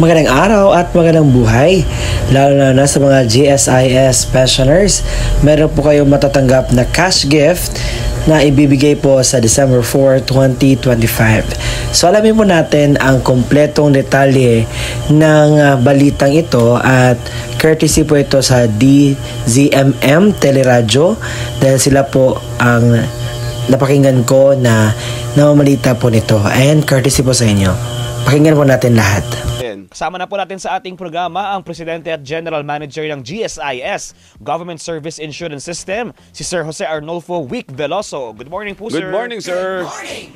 Magandang araw at magandang buhay, lalo na sa mga GSIS pensioners. Meron po kayong matatanggap na cash gift na ibibigay po sa December 4, 2025. So alamin po natin ang kompletong detalye ng balitang ito at courtesy po ito sa DZMM Teleradyo dahil sila po ang napakinggan ko na namamalita po nito. And courtesy po sa inyo. Pakinggan po natin lahat. Kasama na po natin sa ating programa ang Presidente at General Manager ng GSIS, Government Service Insurance System, si Sir Jose Arnolfo Wick Veloso. Good morning po, sir. Good morning, sir. Good morning.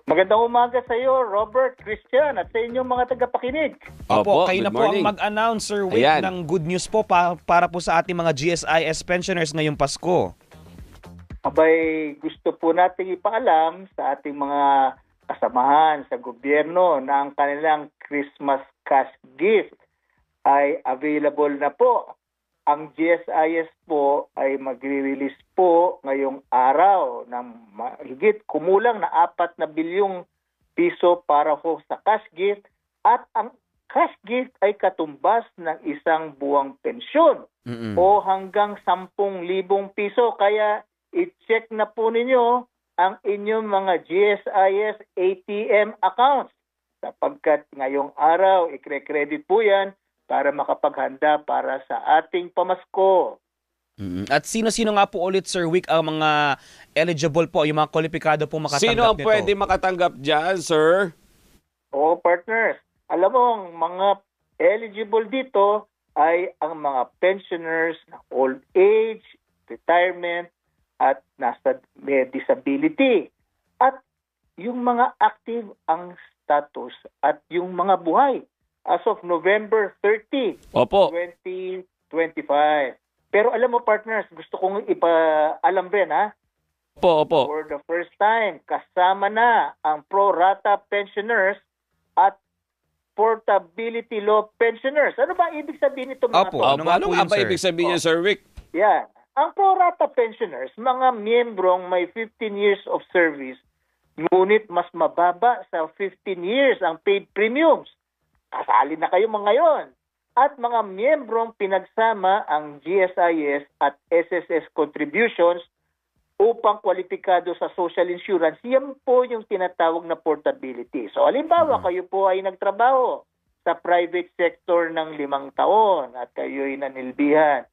Magandang umaga sa iyo, Robert, Christian, at sa inyong mga tagapakinig. Opo, kayo na po ang morning. mag-announce, Sir Wick, Ayan. ng good news po para po sa ating mga GSIS pensioners ngayong Pasko. Abay, gusto po nating ipaalam sa ating mga kasamahan sa gobyerno na ang kanilang Christmas cash gift ay available na po. Ang GSIS po ay magre-release po ngayong araw ng mahigit kumulang na 4 na bilyong piso para po sa cash gift, at ang cash gift ay katumbas ng isang buwang pensyon o hanggang 10,000 piso. Kaya i-check na po ninyo ang inyong mga GSIS ATM accounts sapagkat ngayong araw ikre-credit po yan para makapaghanda para sa ating pamasko. At sino-sino nga po ulit, Sir Wick, ang mga eligible po, yung mga kwalipikado po makatanggap Sino ang nito? pwede makatanggap dyan, sir? O partners, alam mo, ang mga eligible dito ay ang mga pensioners na old age, retirement, at nasa may disability. At yung mga active ang status at yung mga buhay as of November 30, Opo. 2025. Pero alam mo, partners, gusto kong ipaalam rin, ha? Opo. For the first time, kasama na ang pro rata pensioners at portability law pensioners. Ano ba ibig sabihin nito, mga Opo. to? Ano nga po yun, Ano nga ba sir? ibig sabihin niya, Sir Wick? Yan. Ang pro rata pensioners, mga miyembrong may 15 years of service, ngunit mas mababa sa 15 years ang paid premiums. Kasali na kayo mga ngayon. At mga miyembrong pinagsama ang GSIS at SSS contributions upang kwalipikado sa social insurance, yan po yung tinatawag na portability. So, halimbawa, kayo po ay nagtrabaho sa private sector ng 5 taon at kayo'y nanilbihan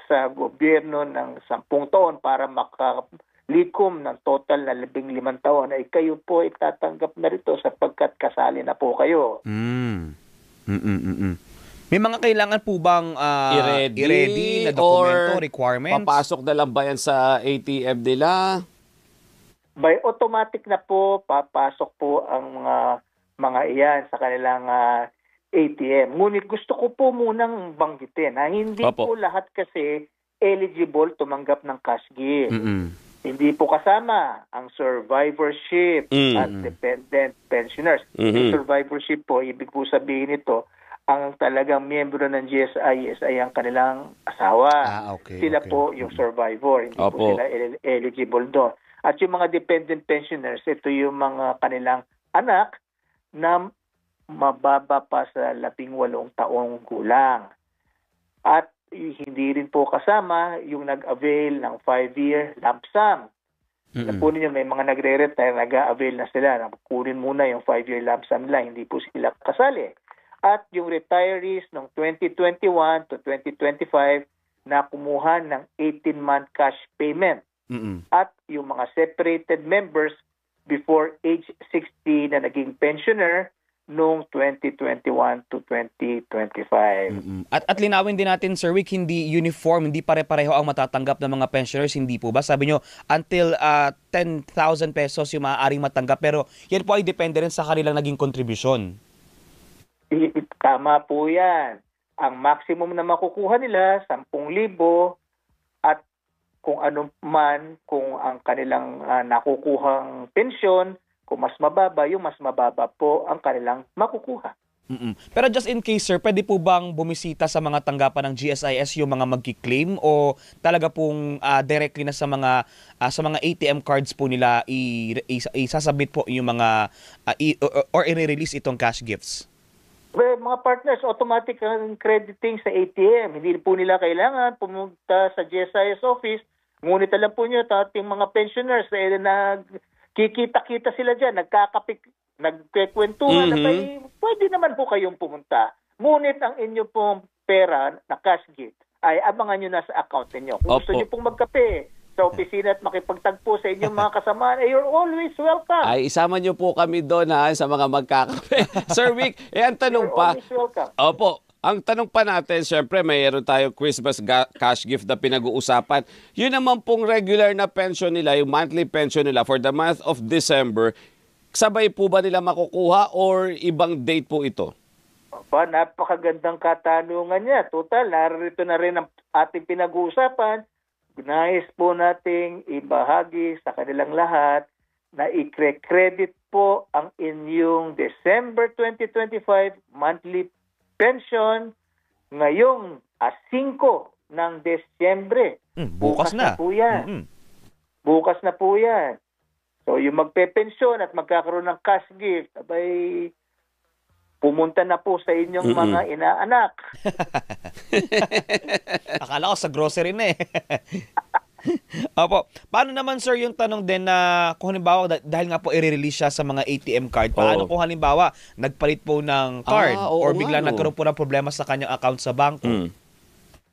sa gobyerno ng 10 taon para makalikom ng total na 15 taon, ay kayo po ay tatanggap na rito sapagkat kasali na po kayo. May mga kailangan po bang i-ready na dokumento, or requirements? papasok na lang ba yan sa ATM nila? By automatic na po, papasok po ang mga iyan sa kanilang ATM. Ngunit gusto ko po munang banggitin na hindi Opo. po lahat kasi eligible tumanggap ng cash gift. Hindi po kasama ang survivorship at dependent pensioners. Yung survivorship po, ibig po sabihin ito, ang talagang miyembro ng GSIS ay ang kanilang asawa. Okay, Sila okay. po yung survivor. Hindi po Opo. sila eligible doon. At yung mga dependent pensioners, ito yung mga kanilang anak na mababa pa sa 18 taong gulang. At hindi rin po kasama yung nag-avail ng 5-year lump sum. Napunin nyo, may mga nagre-retire, nag-avail na sila. Kunin muna yung 5-year lump sum nila, hindi po sila kasali. At yung retirees ng 2021 to 2025 na kumuha ng 18-month cash payment. At yung mga separated members before age 60 na naging pensioner noong 2021 to 2025. At linawin din natin, Sir Wick, hindi uniform, hindi pare-pareho ang matatanggap ng mga pensioners, hindi po ba? Sabi nyo, until 10,000 pesos yung maaaring matanggap, pero yan po ay depende rin sa kanilang naging kontribusyon. Tama po yan. Ang maximum na makukuha nila, 10,000, at kung ano man, kung ang kanilang nakukuhang pensyon, kung mas mababa, yung mas mababa po ang kanilang makukuha. Pero just in case, sir, pwede po bang bumisita sa mga tanggapan ng GSIS yung mga magki-claim, o talaga pong directly na sa mga ATM cards po nila isasabit po yung mga or i-release itong cash gifts? Well, mga partners, automatic ang crediting sa ATM. Hindi po nila kailangan pumunta sa GSIS office. Ngunit alam po nyo, ating mga pensioners, nagkikita-kita sila dyan, nagkikwentuhan, pwede naman po kayong pumunta. Ngunit ang inyo pong pera na cash gift ay abangan nyo na sa account ninyo. Kung gusto Opo. nyo pong magkape sa opisina at makipagtagpo sa inyong mga kasamaan, you're always welcome. Ay, isama niyo po kami doon ha, sa mga magkakape. Sir Vic, ang tanong You're pa. always welcome. Opo, ang tanong pa natin, syempre mayroon tayo Christmas cash gift na pinag-uusapan. Yun naman pong regular na pension nila, yung monthly pension nila for the month of December, sabay po ba nila makukuha or ibang date po ito? Napakagandang katanungan niya. Total, narito na rin ang ating pinag-uusapan. Nais po nating ibahagi sa kanilang lahat na i-credit po ang inyong December 2025 monthly pension ngayong 5 ng Desyembre. Bukas na. po yan. Bukas na po yan. So yung magpe-pensyon at magkakaroon ng cash gift, abay, pumunta na po sa inyong mga inaanak. Akala ko sa grocery na eh. Opo. Paano naman sir yung tanong din na kung halimbawa dahil nga po i-release siya sa mga ATM card, paano kung halimbawa nagpalit po ng card oo or biglang nga, no. nagkaroon po ng problema sa kanyang account sa bangko?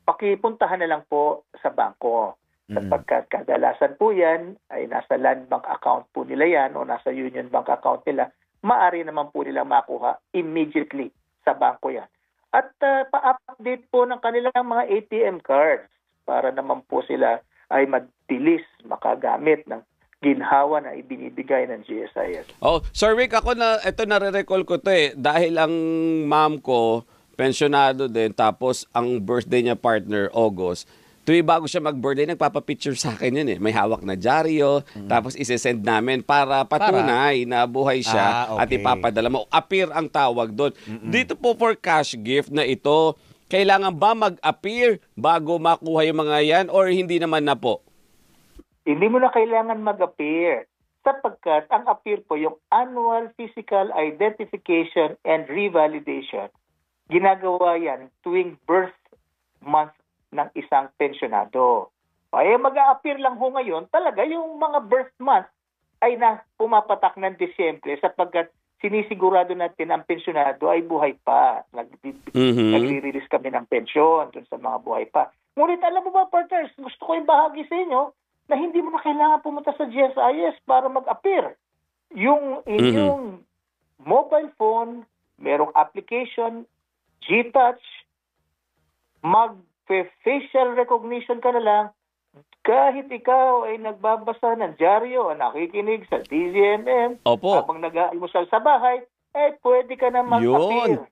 Pakipuntahan na lang po sa bangko. Sapagkat kadalasan po yan ay nasa land bank account po nila yan o nasa union bank account nila, maaari naman po nila makuha immediately sa bangko yan. At pa-update po ng kanilang mga ATM cards para naman po sila ay mabilis makagamit ng ginhawa na ibinibigay ng GSIS. Oh, Sir Rick, ako na ito nare-recall ko 'to dahil ang mom ko pensionado din tapos ang birthday niya partner August. Tuwing bago siya mag-birthday, nagpapapicture sa akin yun eh. May hawak na dyaryo, tapos isi-send namin para patunay na buhay siya at ipapadala mo. Appear ang tawag doon. Dito po for cash gift na ito, kailangan ba mag-appear bago makuha yung mga yan or hindi naman na po? Hindi mo na kailangan mag-appear sapagkat ang appear po yung annual physical identification and revalidation. Ginagawa yan tuwing birth month ng isang pensionado. Ay mag-a-appear lang ho ngayon, talaga yung mga birth month ay na pumapatak ng Disyembre sapagkat sinisigurado natin ang pensionado ay buhay pa. Nagre-release kami ng pensyon dun sa mga buhay pa. Ngunit alam mo ba, partners, gusto ko ibahagi sa inyo na hindi mo na kailangan pumunta sa GSIS para mag-appear. Yung inyong mobile phone, merong application, GTouch, facial recognition ka na lang, kahit ikaw ay nagbabasa ng dyaryo o nakikinig sa DZMM, habang nag-aalmusal sa bahay, pwede ka na mag-appear.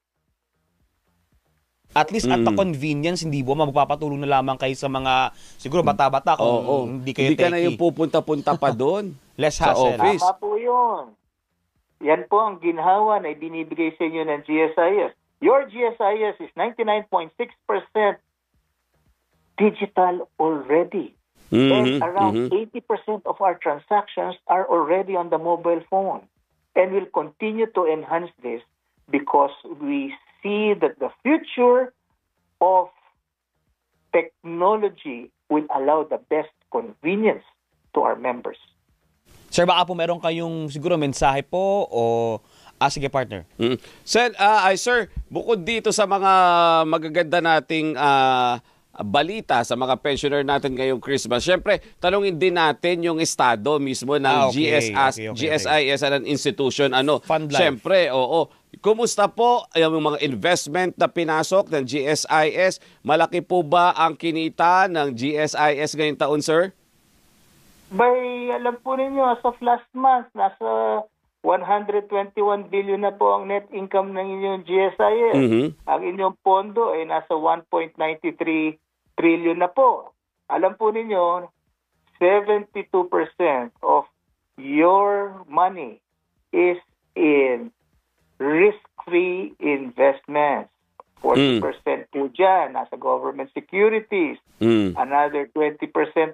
At least at the convenience, hindi po magpapatulong na lamang kayo sa mga, siguro bata-bata kung hindi kayo Hindi ka na yung pupunta-punta pa doon. Less sa hassle. office. Tama po yun. Yan po ang ginhawa na ibinibigay sa inyo ng GSIS. Your GSIS is 99.6% digital already. And around 80% of our transactions are already on the mobile phone. And we'll continue to enhance this because we see that the future of technology will allow the best convenience to our members. Sir, baka po meron kayong siguro mensahe po o sige partner. Sir, bukod dito sa mga magaganda nating balita sa mga pensioner natin ngayong Christmas. Siyempre, tanungin din natin yung estado mismo ng GSIS as an institution. Fund life. Siyempre, kumusta po yung mga investment na pinasok ng GSIS? Malaki po ba ang kinita ng GSIS ngayong taon, sir? Alam po ninyo, as of last month, nasa 121 billion na po ang net income ng inyong GSIS. Ang inyong pondo ay nasa 1.93 trillion na po. Alam po ninyo, 72% of your money is in risk-free investments. 40% po dyan, nasa government securities. Another 20%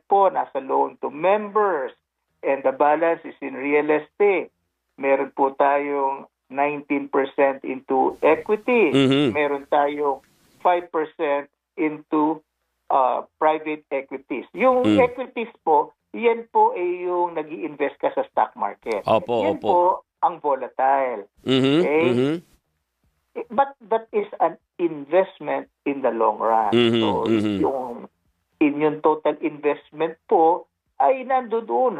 po, nasa loan to members. And the balance is in real estate. Meron po tayong 19% into equity. Mhm. Meron tayo 5% into private equities. Yung equities po, yan po ay yung nag-i-invest ka sa stock market. Opo, Yan opo. po ang volatile. Mhm, Okay? mhm. But that is an investment in the long run. Mhm, So, mhm. yung inyong total investment po ay nandoon.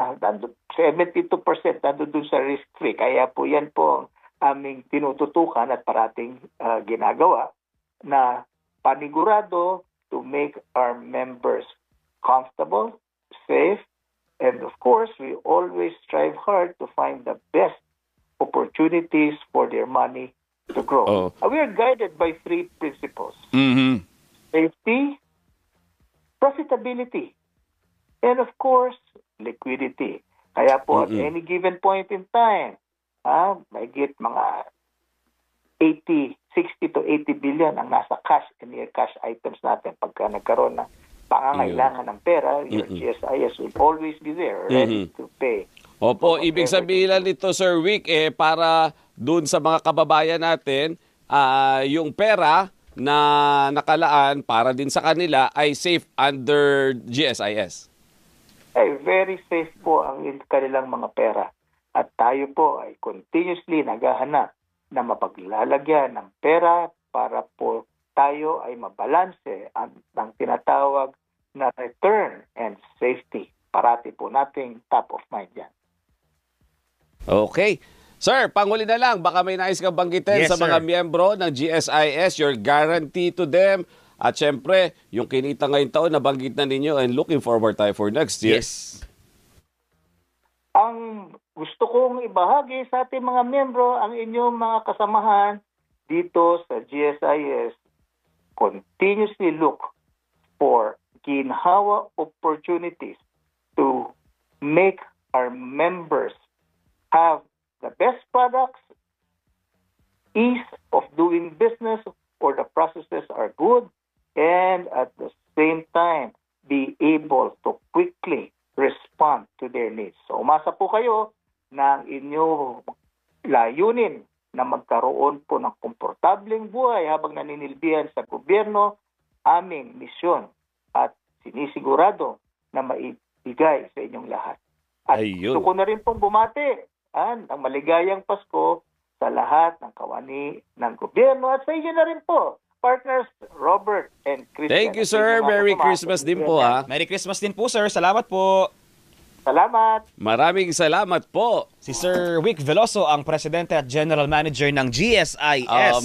72% nandoon sa risk-free. Kaya po yan po ang aming tinututukan at parating ginagawa na panigurado to make our members comfortable, safe, and of course, we always strive hard to find the best opportunities for their money to grow. Oh. We are guided by 3 principles: Mhm. safety, profitability, and of course, liquidity. Kaya po, at any given point in time, may get mga 60 to 80 billion ang nasa cash and near cash items natin. Pagka nagkaroon ng pangangailangan ng pera, your GSIS will always be there, ready to pay. Opo, ibig sabihin lang nito, Sir Vic, para dun sa mga kababayan natin, yung pera na nakalaan para din sa kanila ay safe under GSIS. Very safe po ang kanilang mga pera. At tayo po ay continuously naghahanap na mapaglalagyan ng pera para po tayo ay mabalanse ang tinatawag na return and safety. Parati po nating top of mind yan. Okay. Sir, panghuli na lang, baka may nais kang banggitin Yes, sa mga sir. miyembro ng GSIS, your guarantee to them, at syempre, yung kinita ngayong taon, nabanggit na ninyo and looking forward tayo for next year. Yes. Ang gusto kong ibahagi sa ating mga miyembro, ang inyong mga kasamahan dito sa GSIS, continuously look for ginhawa opportunities to make our members have the best products, ease of doing business, or the processes are good, and at the same time, be able to quickly respond to their needs. So umasa po kayo na ang inyong layunin na magkaroon po ng komportableng buhay habang naninilbihan sa gobyerno, aming misyon at sinisigurado na maibigay sa inyong lahat. At Ayun. gusto ko na rin pong bumati ng maligayang Pasko sa lahat ng kawani ng gobyerno at sa inyo na rin po, partners Robert and Christian. Thank you, sir. Merry Christmas din po, ha. Merry Christmas din po, sir. Salamat po. Salamat. Maraming salamat po. Si Sir Vic Veloso, ang Presidente at General Manager ng GSIS.